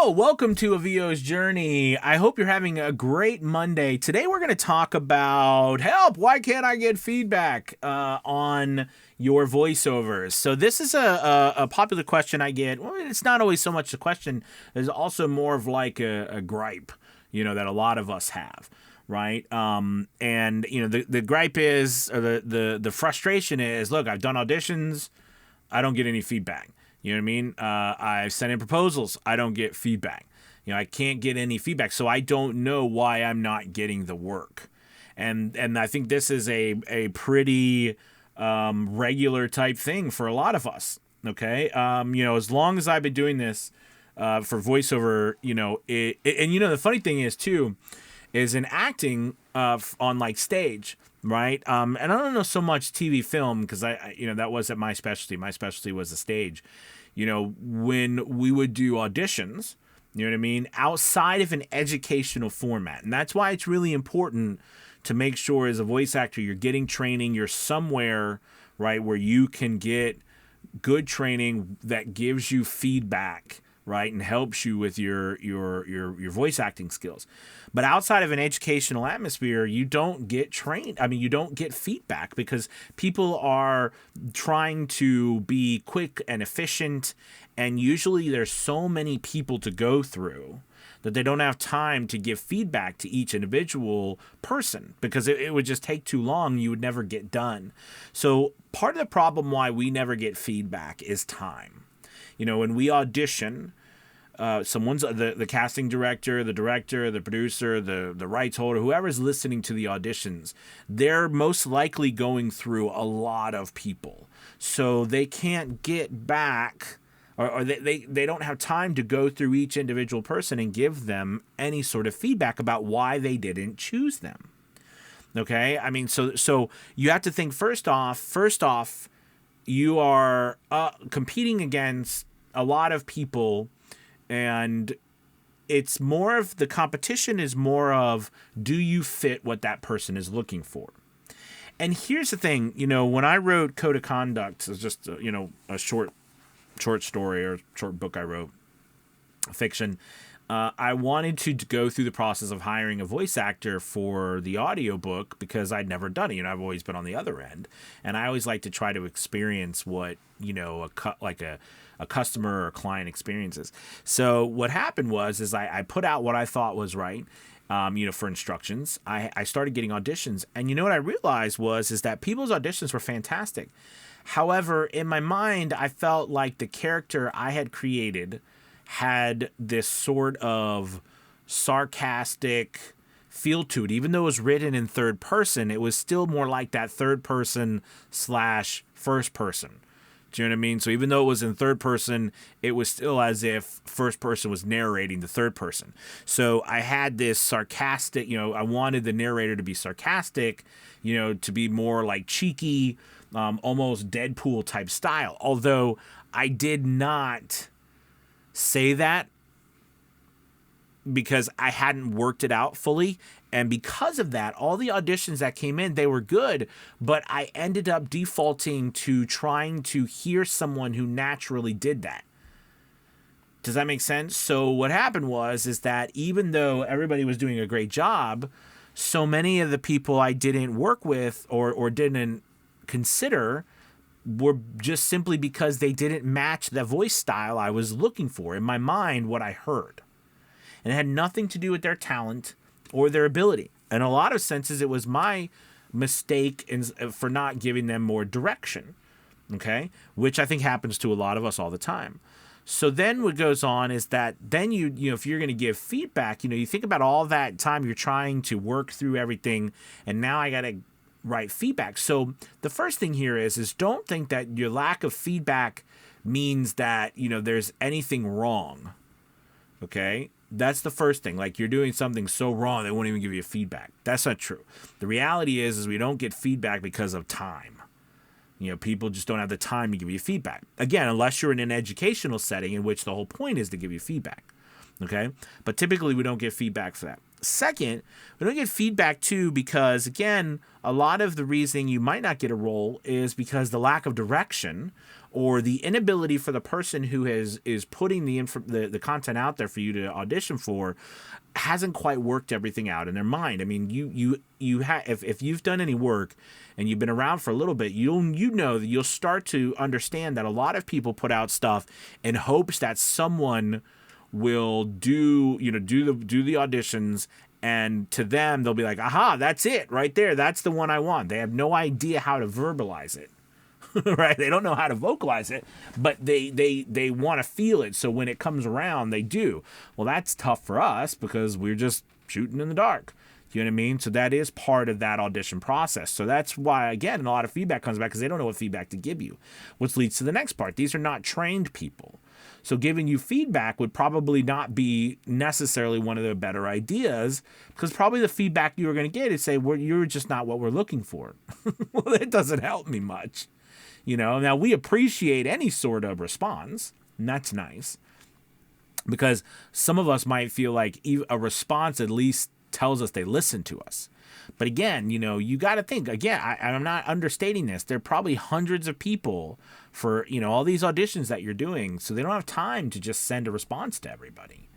Hello, welcome to A VO's Journey. I hope you're having a great Monday. Today we're going to talk about help. Why can't I get feedback on your voiceovers? So this is a popular question I get. Well, it's not always so much a question. There's also more of like a gripe, that a lot of us have. Right. And the gripe is, or the frustration is, look, I've done auditions. I don't get any feedback. You know what I mean? I've sent in proposals. I don't get feedback. I can't get any feedback. So I don't know why I'm not getting the work. And I think this is a pretty regular type thing for a lot of us. Okay. As long as I've been doing this for voiceover, the funny thing is too, is in acting on like stage. Right. And I don't know so much TV film because that wasn't my specialty. My specialty was the stage. When we would do auditions, you know what I mean? Outside of an educational format. And that's why it's really important to make sure as a voice actor, you're getting training. You're somewhere, right, where you can get good training that gives you feedback, right, and helps you with your voice acting skills. But outside of an educational atmosphere, you don't get trained. I mean, you don't get feedback because people are trying to be quick and efficient, and usually there's so many people to go through that they don't have time to give feedback to each individual person because it would just take too long. You would never get done. So part of the problem why we never get feedback is time. When we audition, someone's the casting director, the director, the producer, the rights holder, whoever's listening to the auditions, they're most likely going through a lot of people. So they can't get back or they don't have time to go through each individual person and give them any sort of feedback about why they didn't choose them. Okay? I mean, so you have to think first off, you are competing against a lot of people, and it's more of the competition is more of, do you fit what that person is looking for? And here's the thing, when I wrote Code of Conduct, it's just, a short story or short book I wrote, fiction. I wanted to go through the process of hiring a voice actor for the audiobook because I'd never done it. I've always been on the other end. And I always like to try to experience what, a customer or client experiences. So what happened was I put out what I thought was right, for instructions. I started getting auditions. And what I realized is that people's auditions were fantastic. However, in my mind, I felt like the character I had created had this sort of sarcastic feel to it. Even though it was written in third person, it was still more like that third person / first person. Do you know what I mean? So even though it was in third person, it was still as if first person was narrating the third person. So I had this sarcastic, I wanted the narrator to be sarcastic, to be more like cheeky, almost Deadpool type style. Although I did not say that because I hadn't worked it out fully. And because of that, all the auditions that came in, they were good, but I ended up defaulting to trying to hear someone who naturally did that. Does that make sense? So what happened is that even though everybody was doing a great job, so many of the people I didn't work with or didn't consider were just simply because they didn't match the voice style I was looking for. In my mind, what I heard. And it had nothing to do with their talent or their ability. In a lot of senses, it was my mistake for not giving them more direction, okay? Which I think happens to a lot of us all the time. So then what goes on is that then if you're going to give feedback, you think about all that time you're trying to work through everything, and now I got to write feedback. So the first thing here is don't think that your lack of feedback means that, there's anything wrong, okay? That's the first thing. Like you're doing something so wrong, they won't even give you feedback. That's not true. The reality is we don't get feedback because of time. People just don't have the time to give you feedback. Again, unless you're in an educational setting in which the whole point is to give you feedback. Okay. But typically we don't get feedback for that. Second, we don't get feedback too because, again, a lot of the reasoning you might not get a role is because the lack of direction or the inability for the person who is putting the content out there for you to audition for hasn't quite worked everything out in their mind. I mean, if you've done any work and you've been around for a little bit, you know that you'll start to understand that a lot of people put out stuff in hopes that someone will do the auditions, and to them they'll be like, aha, that's it right there, that's the one I want. They have no idea how to verbalize it. Right? They don't know how to vocalize it, but they want to feel it, so when it comes around they do. Well, that's tough for us because we're just shooting in the dark. You know what I mean? So that is part of that audition process. So that's why, again, a lot of feedback comes back because they don't know what feedback to give you, which leads to the next part. These are not trained people. So giving you feedback would probably not be necessarily one of the better ideas, because probably the feedback you were going to get is say, well, you're just not what we're looking for. Well, that doesn't help me much. Now we appreciate any sort of response, and that's nice, because some of us might feel like a response at least tells us they listen to us. But again, you got to think, again, I'm not understating this. There are probably hundreds of people for, all these auditions that you're doing. So they don't have time to just send a response to everybody.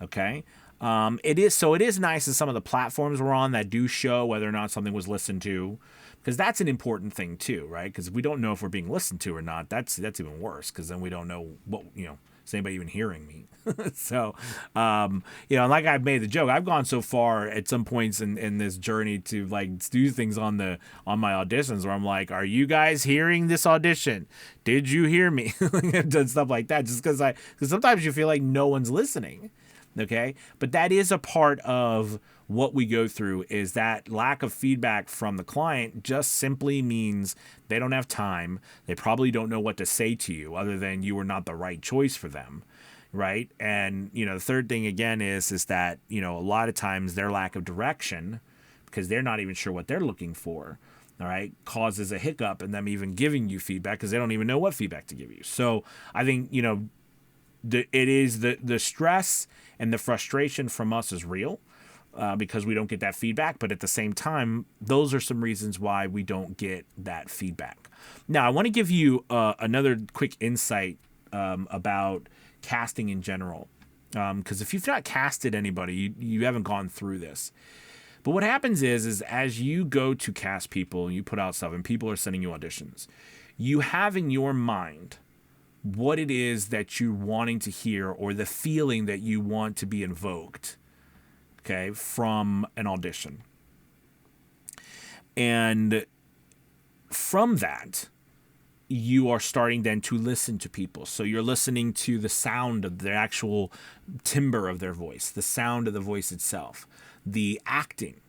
Okay. It is nice that some of the platforms we're on that do show whether or not something was listened to, because that's an important thing too, right? Because we don't know if we're being listened to or not. That's even worse, because then we don't know what, is anybody even hearing me? So, like I've made the joke, I've gone so far at some points in this journey to like do things on my auditions where I'm like, are you guys hearing this audition? Did you hear me? I've done stuff like that just because sometimes you feel like no one's listening. Okay. But that is a part of what we go through, is that lack of feedback from the client just simply means they don't have time. They probably don't know what to say to you other than you were not the right choice for them. Right. And, the third thing again is that, a lot of times their lack of direction, because they're not even sure what they're looking for, all right, causes a hiccup in them even giving you feedback because they don't even know what feedback to give you. So I think, it is the stress and the frustration from us is real. Because we don't get that feedback. But at the same time, those are some reasons why we don't get that feedback. Now, I want to give you another quick insight about casting in general. Because if you've not casted anybody, you haven't gone through this. But what happens is as you go to cast people and you put out stuff and people are sending you auditions, you have in your mind what it is that you're wanting to hear or the feeling that you want to be invoked. Okay, from an audition. And from that, you are starting then to listen to people. So you're listening to the sound of the actual timbre of their voice, the sound of the voice itself, the acting.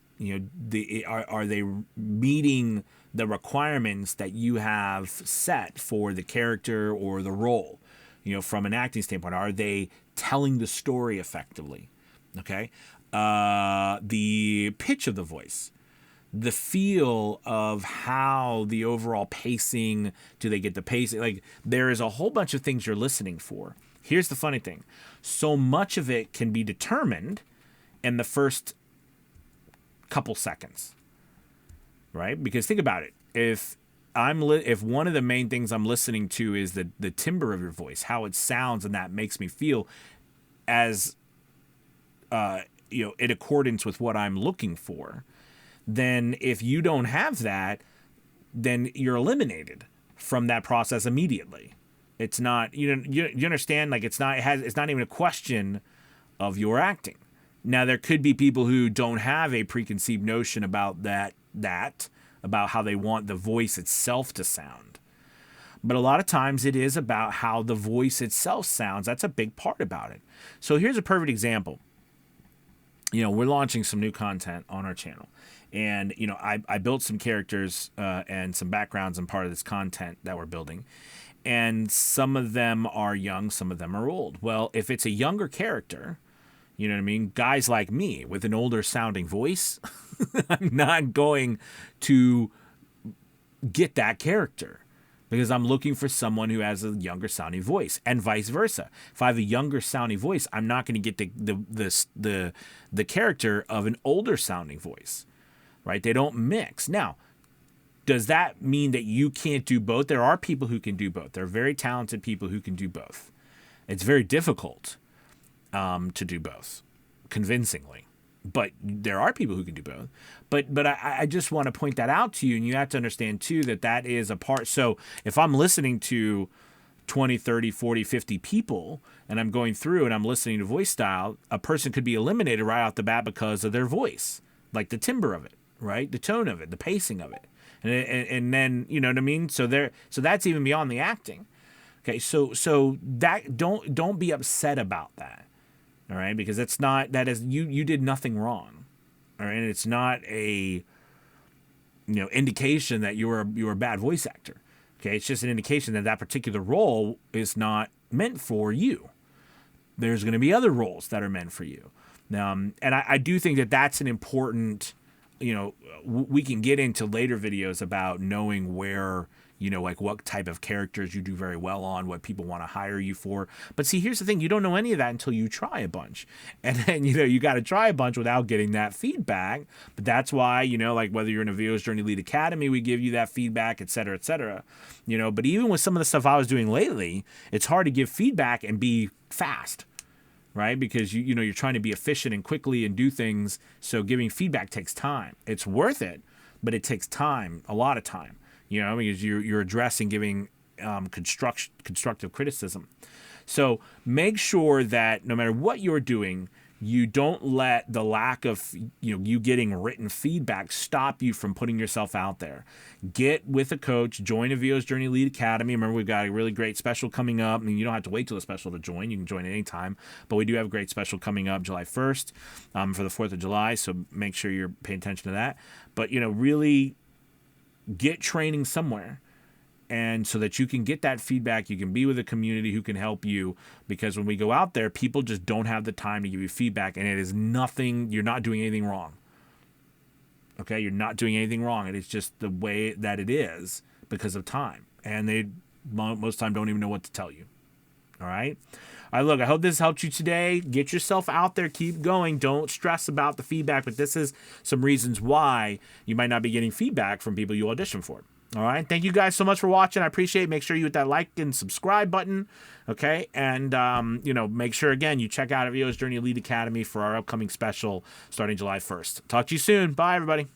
Are they meeting the requirements that you have set for the character or the role? From an acting standpoint, are they telling the story effectively? Okay. The pitch of the voice, the feel of how the overall pacing, do they get the pacing? Like, there is a whole bunch of things you're listening for. Here's the funny thing. So much of it can be determined in the first couple seconds, right? Because think about it. If one of the main things I'm listening to is the timbre of your voice, how it sounds, and that makes me feel as, in accordance with what I'm looking for, then if you don't have that, then you're eliminated from that process immediately. It's not, you understand, like it's not even a question of your acting. Now, there could be people who don't have a preconceived notion about about how they want the voice itself to sound. But a lot of times it is about how the voice itself sounds. That's a big part about it. So here's a perfect example. We're launching some new content on our channel. And, I built some characters and some backgrounds and part of this content that we're building. And some of them are young, some of them are old. Well, if it's a younger character, you know what I mean? Guys like me with an older sounding voice, I'm not going to get that character because I'm looking for someone who has a younger sounding voice, and vice versa. If I have a younger sounding voice, I'm not going to get the character of an older sounding voice, right? They don't mix. Now, does that mean that you can't do both? There are people who can do both. There are very talented people who can do both. It's very difficult to do both convincingly, but there are people who can do both. But I just want to point that out to you, and you have to understand too that is a part. So if I'm listening to 20, 30, 40, 50 people, and I'm going through and I'm listening to voice style, a person could be eliminated right off the bat because of their voice, like the timbre of it, right? The tone of it, the pacing of it. And then, you know what I mean? So that's even beyond the acting. Okay, so that don't be upset about that. All right, because you did nothing wrong. All right, and it's not a indication that you're a bad voice actor. Okay, it's just an indication that particular role is not meant for you. There's going to be other roles that are meant for you. And I do think that that's an important. We can get into later videos about knowing where, like what type of characters you do very well on, what people want to hire you for. But see, here's the thing. You don't know any of that until you try a bunch. And then, you got to try a bunch without getting that feedback. But that's why, like whether you're in a VO's Journey Lead Academy, we give you that feedback, et cetera, et cetera. But even with some of the stuff I was doing lately, it's hard to give feedback and be fast. Right? Because you're trying to be efficient and quickly and do things. So giving feedback takes time. It's worth it, but it takes time, a lot of time. Because you're addressing, giving constructive criticism. So make sure that no matter what you're doing, you don't let the lack of you getting written feedback stop you from putting yourself out there. Get with a coach, join a VO's Journey Lead Academy. Remember, we've got a really great special coming up. I mean, you don't have to wait till the special to join. You can join at any time. But we do have a great special coming up July 1st for the 4th of July. So make sure you're paying attention to that. But, really get training somewhere. And so that you can get that feedback, you can be with a community who can help you. Because when we go out there, people just don't have the time to give you feedback. And it is nothing, you're not doing anything wrong. Okay, you're not doing anything wrong. It is just the way that it is because of time. And they, most of the time, don't even know what to tell you. All right? All right, look, I hope this helped you today. Get yourself out there. Keep going. Don't stress about the feedback. But this is some reasons why you might not be getting feedback from people you audition for. All right. Thank you guys so much for watching. I appreciate it. Make sure you hit that like and subscribe button. Okay. And, make sure, again, you check out VO's Journey Lead Academy for our upcoming special starting July 1st. Talk to you soon. Bye, everybody.